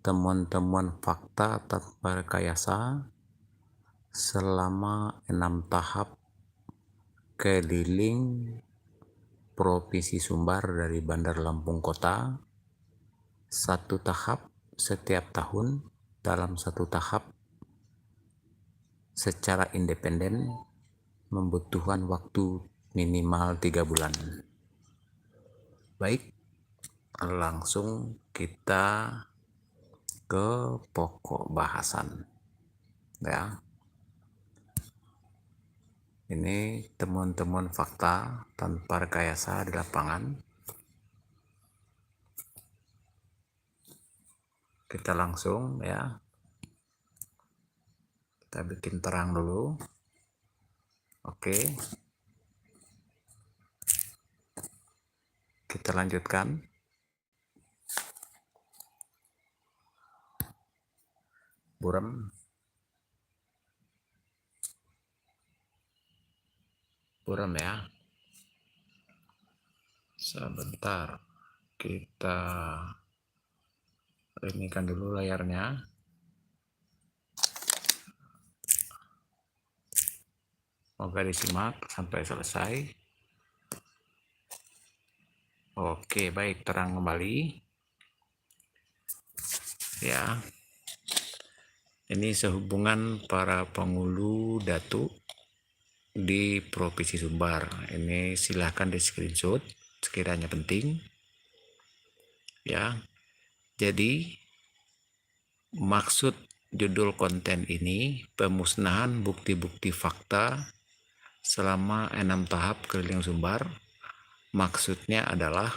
temuan-temuan fakta tanpa rekayasa selama 6 tahap keliling Provinsi Sumbar dari Bandar Lampung Kota, 1 tahap setiap tahun dalam 1 tahap secara independen membutuhkan waktu minimal 3 bulan. Baik, langsung kita ke pokok bahasan ya. Ini temuan-temuan fakta tanpa rekayasa di lapangan. Kita langsung ya. Kita bikin terang dulu. Oke. Kita lanjutkan. Buram ya. Sebentar. Kita inikan dulu layarnya. Semoga disimak sampai selesai. Oke, baik, terang kembali. Ya. Ini sehubungan para penghulu datu di Provinsi Sumbar. Ini silahkan di screenshot sekiranya penting. Ya. Jadi maksud judul konten ini pemusnahan bukti-bukti fakta selama 6 tahap keliling Sumbar. Maksudnya adalah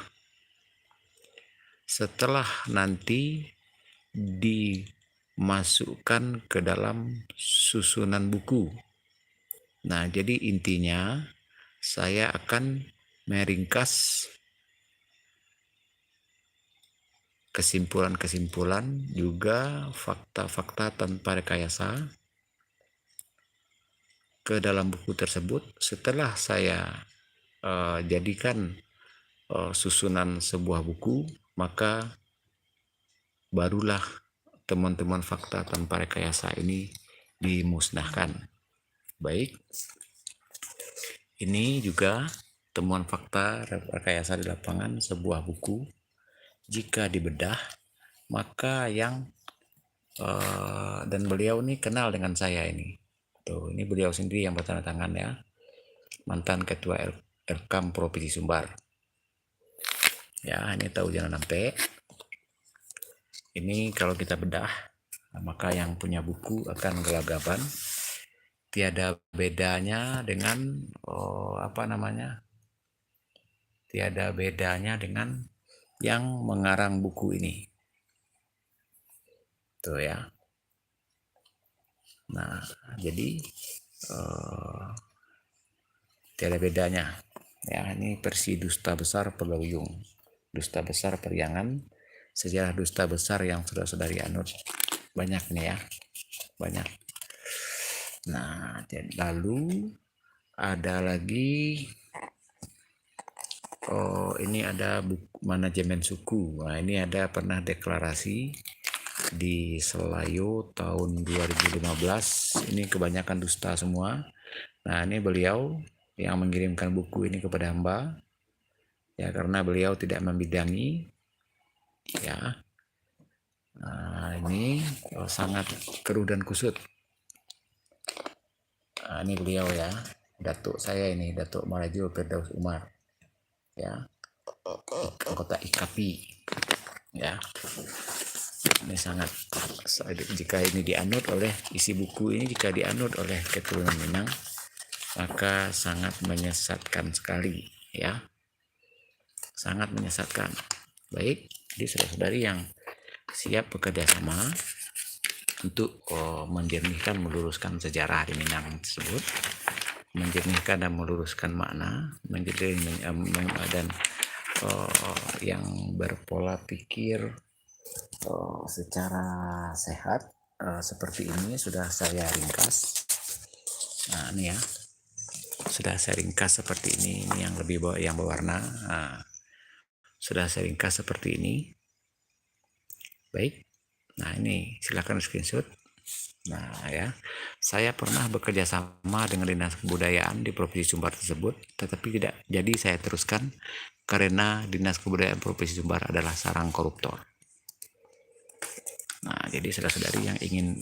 setelah nanti dimasukkan ke dalam susunan buku. Nah, jadi intinya saya akan meringkas kesimpulan-kesimpulan juga fakta-fakta tanpa rekayasa ke dalam buku tersebut. Setelah saya jadikan susunan sebuah buku, maka barulah temuan-temuan fakta tanpa rekayasa ini dimusnahkan. Baik, ini juga temuan fakta rekayasa di lapangan sebuah buku. Jika dibedah, maka yang dan beliau ini kenal dengan saya ini. Tuh, ini beliau sendiri yang bertanda tangan ya, mantan ketua Erkam Provinsi Sumbar. Ya, ini tahu jangan sampai. Ini kalau kita bedah, maka yang punya buku akan gelagapan. Tiada bedanya dengan tiada bedanya dengan yang mengarang buku ini. Tuh ya. Nah, jadi tiada bedanya. Ya, ini versi dusta besar Peluyung, dusta besar Periangan, sejarah dusta besar yang saudara-saudari anut. Banyak nih ya, banyak. Nah, lalu ada lagi, ini ada buku manajemen suku. Nah, ini ada pernah deklarasi di Selayo tahun 2015. Ini kebanyakan dusta semua. Nah, ini beliau yang mengirimkan buku ini kepada hamba ya, karena beliau tidak membidangi ya. Nah, ini sangat keruh dan kusut. Nah, ini beliau ya, datuk saya ini, Datuk Marajo Firdaus Umar ya, anggota IKAPI ya. Ini sangat, jika ini dianut oleh isi buku ini, jika dianut oleh keturunan Minang, maka sangat menyesatkan sekali ya, sangat menyesatkan. Baik, jadi saudara-saudari yang siap bekerja sama untuk menjernihkan, meluruskan sejarah di Minang tersebut, menjernihkan dan meluruskan makna, dan yang berpola pikir secara sehat seperti ini sudah saya ringkas. Nah, ini ya, sudah saya ringkas seperti ini yang lebih yang berwarna. Nah, sudah saya ringkas seperti ini. Baik, Nah, ini silakan screenshot. Nah, ya, saya pernah bekerja sama dengan Dinas Kebudayaan di Provinsi Sumbar tersebut, tetapi tidak jadi saya teruskan karena Dinas Kebudayaan Provinsi Sumbar adalah sarang koruptor. Nah, jadi saudara-saudari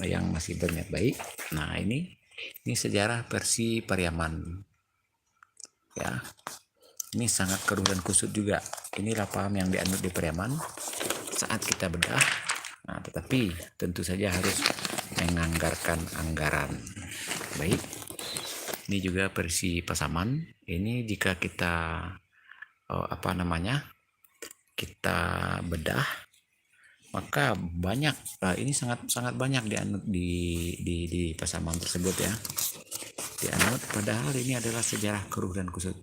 yang masih berniat baik, nah ini sejarah versi Pariaman, ya. Ini sangat keruh dan kusut juga. Inilah paham yang dianut di Pariaman saat kita bedah. Nah, tetapi tentu saja harus menganggarkan anggaran. Baik, ini juga versi Pasaman. Ini jika kita kita bedah, maka banyak, ini sangat banyak dianut di Pasaman tersebut, ya, dianut, padahal ini adalah sejarah keruh dan kusut,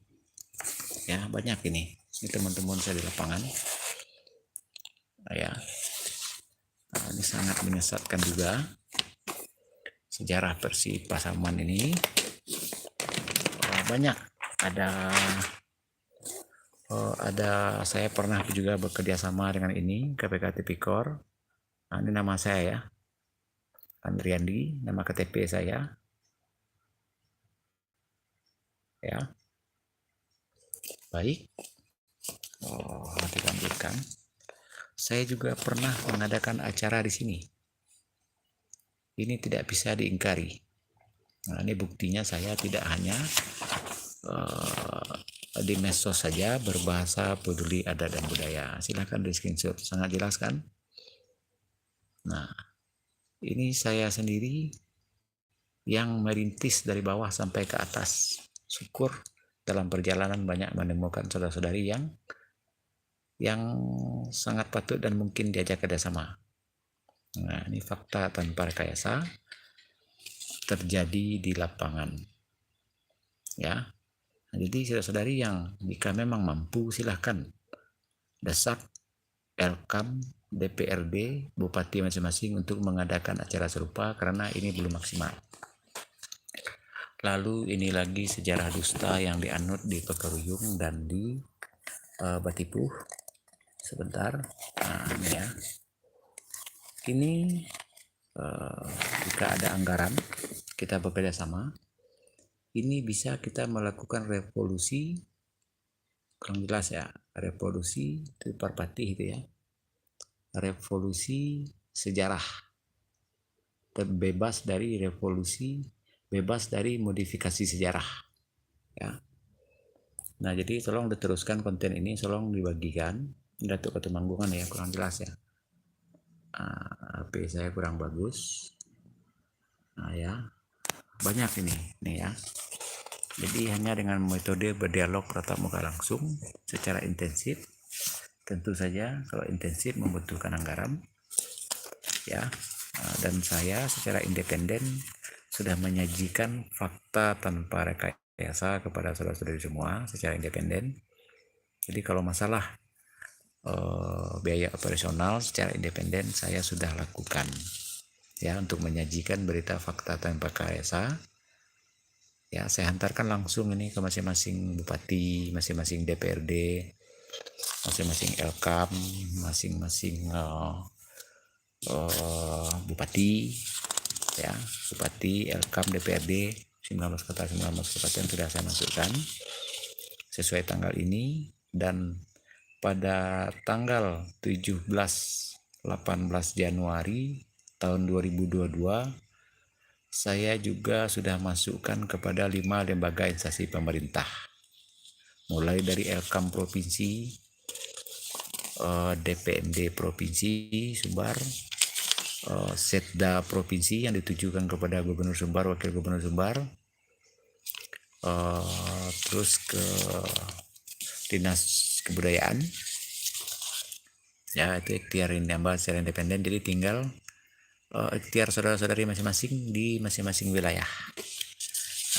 ya. Banyak ini teman-teman saya di lapangan, ya. Nah, ini sangat menyesatkan juga sejarah versi Pasaman ini. Banyak ada saya pernah juga bekerja sama dengan ini KPK Tipikor. Nah, ini nama saya, ya, Andriandi, nama KTP saya, ya. Baik, dilanjutkan. Saya juga pernah mengadakan acara di sini. Ini tidak bisa diingkari. Nah, ini buktinya saya tidak hanya di medsos saja berbahasa peduli adat dan budaya. Silahkan di screenshot, sangat jelas kan? Nah, ini saya sendiri yang merintis dari bawah sampai ke atas. Syukur dalam perjalanan banyak menemukan saudara-saudari yang sangat patut dan mungkin diajak kerjasama. Nah, ini fakta tanpa rekayasa terjadi di lapangan, ya. Nah, jadi saudara-saudari yang jika memang mampu, silahkan desak Elkam, DPRD, Bupati masing-masing untuk mengadakan acara serupa karena ini belum maksimal. Lalu ini lagi sejarah dusta yang dianut di Pekeruyung dan di Batipuh. Sebentar, nah ini, ya. Ini jika ada anggaran kita bekerja sama, ini bisa kita melakukan revolusi, kurang jelas ya, revolusi tripartite itu, ya, revolusi sejarah, bebas dari revolusi, bebas dari modifikasi sejarah, ya. Nah, jadi tolong diteruskan konten ini, tolong dibagikan. Datuk Ketumanggungan, ya, kurang jelas, ya. HP saya kurang bagus. Nah, ya, banyak ini nih, ya. Jadi hanya dengan metode berdialog tatap muka langsung secara intensif. Tentu saja kalau intensif membutuhkan anggaran, ya. Dan saya secara independen sudah menyajikan fakta tanpa rekayasa kepada saudara-saudari semua secara independen. Jadi kalau masalah biaya operasional secara independen saya sudah lakukan, ya, untuk menyajikan berita fakta tanpa rekayasa. Ya, saya hantarkan langsung ini ke masing-masing bupati, masing-masing DPRD, masing-masing Elkam, masing-masing bupati, ya, bupati, Elkam, DPRD, 19 kota, 19 kabupaten sudah saya masukkan sesuai tanggal ini. Dan pada tanggal 17-18 Januari tahun 2022 saya juga sudah masukkan kepada 5 lembaga instansi pemerintah, mulai dari Elkam Provinsi, DPMD Provinsi Sumbar, Setda Provinsi yang ditujukan kepada Gubernur Sumbar, Wakil Gubernur Sumbar, terus ke Dinas Kebudayaan, ya, itu ikhtiar ini nambah secara independen. Jadi tinggal ikhtiar saudara-saudari masing-masing di masing-masing wilayah.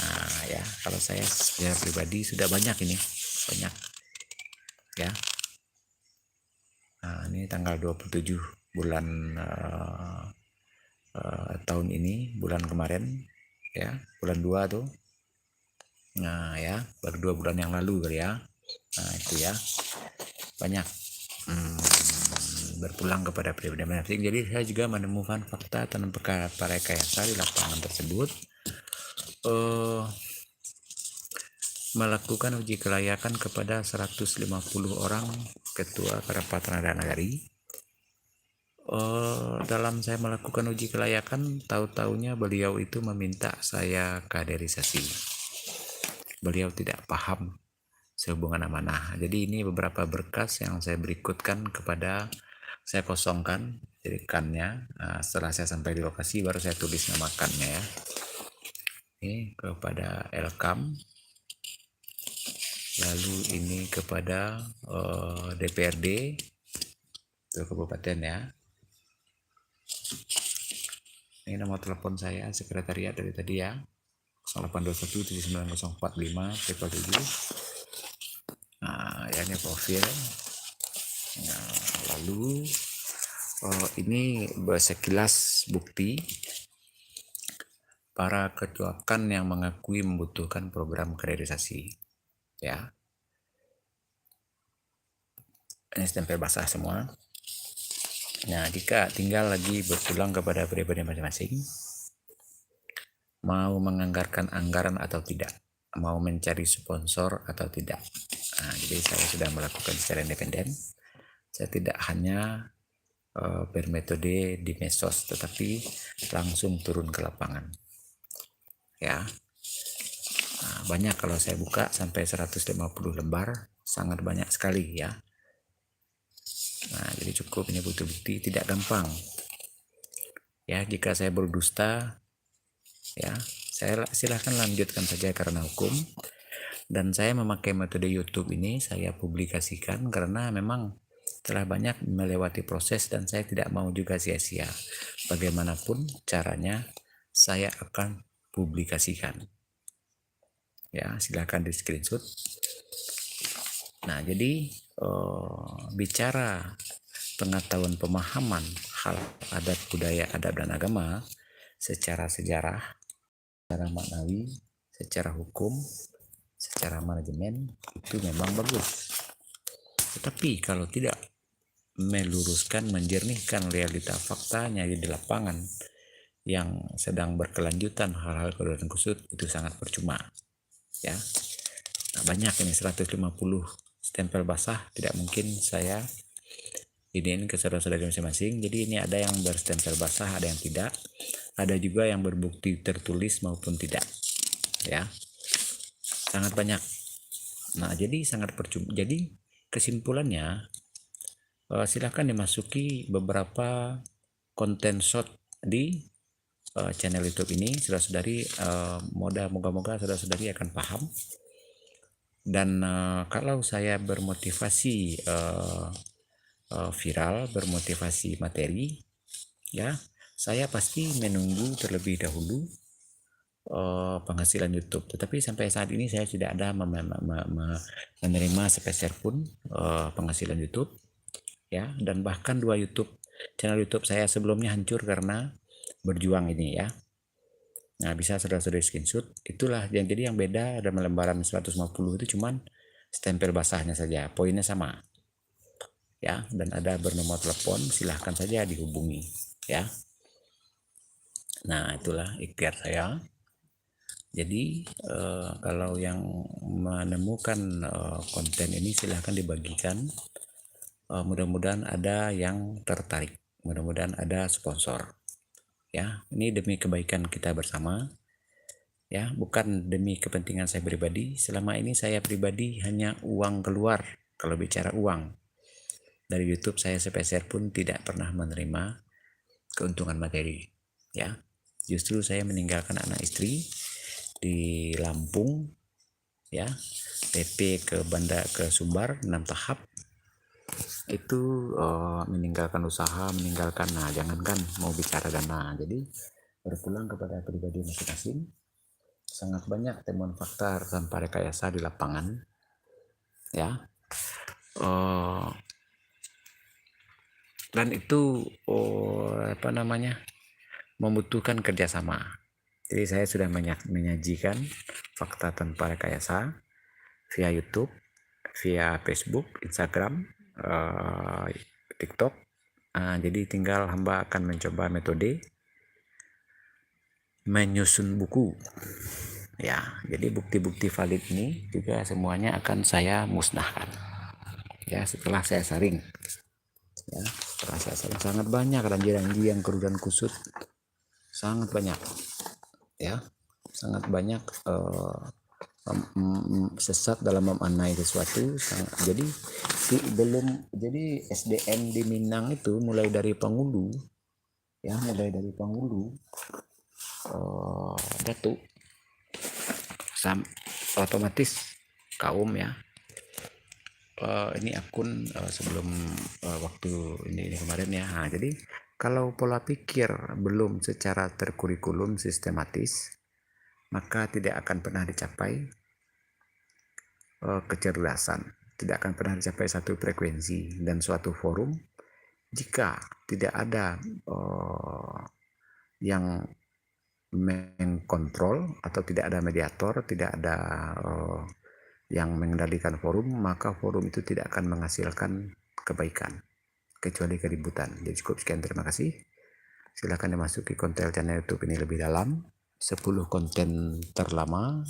Nah, ya, kalau saya secara pribadi sudah banyak ini, banyak, ya. Nah, ini tanggal 27 bulan tahun ini, bulan kemarin, ya, bulan 2 tuh. Nah, ya, baru 2 bulan yang lalu kali, ya. Nah, itu, ya, banyak. berpulang kepada pribadi masing-masing. Jadi saya juga menemukan fakta tentang rekayasa di lapangan tersebut, melakukan uji kelayakan kepada 150 orang ketua Kerapatan Rakyat Nagari. Dalam saya melakukan uji kelayakan, tahu-taunya beliau itu meminta saya kaderisasi. Beliau tidak paham sehubungan amanah. Jadi ini beberapa berkas yang saya berikutkan kepada, saya kosongkan jadi kannya. Setelah saya sampai di lokasi baru saya tulis nama kannya ya. Ini kepada Elkam, lalu ini kepada DPRD itu kabupaten ya. Ini nomor telepon saya sekretariat dari tadi ya, 0821 79045 7. Nah ya, ini profil. Nah, lalu ini sekilas bukti para ketua KAN yang mengakui membutuhkan program kaderisasi ya. Ini stempel basah semua. Nah, jika tinggal lagi berpulang kepada pribadi masing-masing, mau menganggarkan anggaran atau tidak, mau mencari sponsor atau tidak. Nah, jadi saya sudah melakukan secara independen. Saya tidak hanya bermetode di medsos, tetapi langsung turun ke lapangan. Ya, nah, banyak kalau saya buka sampai 150 lembar, sangat banyak sekali ya. Nah, jadi cukup ini butuh bukti, tidak gampang. Ya, jika saya berdusta, ya, saya silahkan lanjutkan saja karena hukum. Dan saya memakai metode YouTube ini, saya publikasikan karena memang telah banyak melewati proses dan saya tidak mau juga sia-sia. Bagaimanapun caranya, saya akan publikasikan. Ya, silahkan di screenshot. Nah, jadi bicara pengetahuan pemahaman hal adat, budaya, adab dan agama secara sejarah, secara maknawi, secara hukum, secara manajemen itu memang bagus. Tetapi kalau tidak meluruskan, menjernihkan realita faktanya di lapangan yang sedang berkelanjutan hal-hal kemudian kusut, itu sangat percuma ya. Nah, banyak ini 150 stempel basah, tidak mungkin saya iniin ke saudara-saudara masing-masing. Jadi ini ada yang berstempel basah, ada yang tidak, ada juga yang berbukti tertulis maupun tidak ya, sangat banyak. Nah, jadi sangat percuma. Jadi kesimpulannya, silahkan dimasuki beberapa konten short di channel YouTube ini, saudara-saudari. Moga-moga saudara-saudari akan paham. Dan kalau saya bermotivasi viral, bermotivasi materi, ya, saya pasti menunggu terlebih dahulu penghasilan YouTube. Tetapi sampai saat ini saya tidak ada menerima sepeser pun penghasilan YouTube, ya. Dan bahkan channel YouTube saya sebelumnya hancur karena berjuang ini ya. Nah, bisa saudara-saudari screenshot. Itulah yang jadi yang beda, ada lembaran 150 itu cuman stempel basahnya saja, poinnya sama ya. Dan ada bernomor telepon, silahkan saja dihubungi ya. Nah, itulah ikhtiar saya. Jadi kalau yang menemukan konten ini silahkan dibagikan. Mudah-mudahan ada yang tertarik, mudah-mudahan ada sponsor ya. Ini demi kebaikan kita bersama ya, bukan demi kepentingan saya pribadi. Selama ini saya pribadi hanya uang keluar. Kalau bicara uang dari YouTube, saya sepeser pun tidak pernah menerima keuntungan materi ya. Justru saya meninggalkan anak istri di Lampung ya, PP ke Sumbar 6 tahap itu, meninggalkan usaha, meninggalkan, nah jangankan mau bicara dana. Jadi berpulang kepada pribadi masing-masing, sangat banyak temuan fakta tanpa rekayasa di lapangan ya. Dan itu membutuhkan kerjasama. Jadi saya sudah menyajikan fakta tanpa rekayasa via YouTube, via Facebook, Instagram, TikTok, Jadi tinggal hamba akan mencoba metode menyusun buku. Ya, jadi bukti-bukti valid ini juga semuanya akan saya musnahkan. Ya, setelah saya saring. Ya, setelah saya saring sangat banyak janji-janji yang keruh dan kusut. Sangat banyak. Ya, sangat banyak sesat dalam memaknai sesuatu. Jadi SDM di Minang itu mulai dari Pangulu, ya, Datuk, otomatis kaum, ya. Ini akun sebelum waktu ini kemarin, ya. Jadi kalau pola pikir belum secara terkurikulum sistematis, maka tidak akan pernah dicapai kecerdasan, tidak akan pernah dicapai satu frekuensi dan suatu forum jika tidak ada yang mengkontrol atau tidak ada mediator, tidak ada yang mengendalikan forum, maka forum itu tidak akan menghasilkan kebaikan kecuali keributan. Jadi cukup sekian, terima kasih. Silahkan dimasuki konten channel YouTube ini lebih dalam, 10 konten terlama,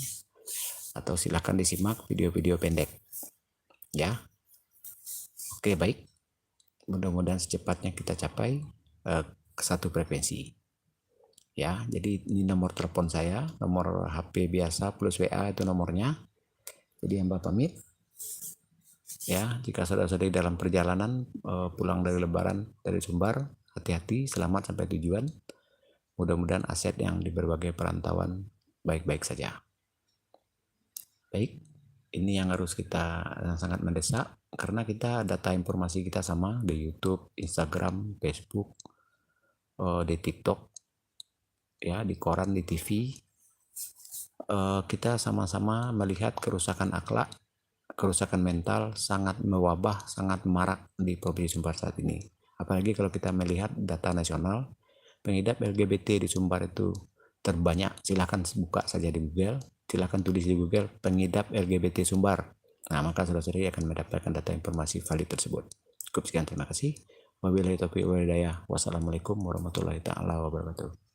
atau silahkan disimak video-video pendek, ya. Oke, baik, mudah-mudahan secepatnya kita capai ke satu frekuensi, ya. Jadi ini nomor telepon saya, nomor HP biasa plus WA itu nomornya. Jadi hamba pamit, ya. Jika saudara-saudari dalam perjalanan pulang dari Lebaran dari Sumbar, hati-hati, selamat sampai tujuan. Mudah-mudahan aset yang di berbagai perantauan baik-baik saja. Baik, ini yang harus kita sangat mendesak, karena kita data informasi kita sama di YouTube, Instagram, Facebook, di TikTok, ya, di koran, di TV. Kita sama-sama melihat kerusakan akhlak, kerusakan mental sangat mewabah, sangat marak di Provinsi Sumbar saat ini. Apalagi kalau kita melihat data nasional, pengidap LGBT di Sumbar itu terbanyak. Silahkan buka saja di Google, silahkan tulis di Google pengidap LGBT Sumbar. Nah, maka saudara-saudari akan mendapatkan data informasi valid tersebut. Cukup sekian, terima kasih. Wabillahi taufiq wal hidayah. Wassalamualaikum warahmatullahi taala wabarakatuh.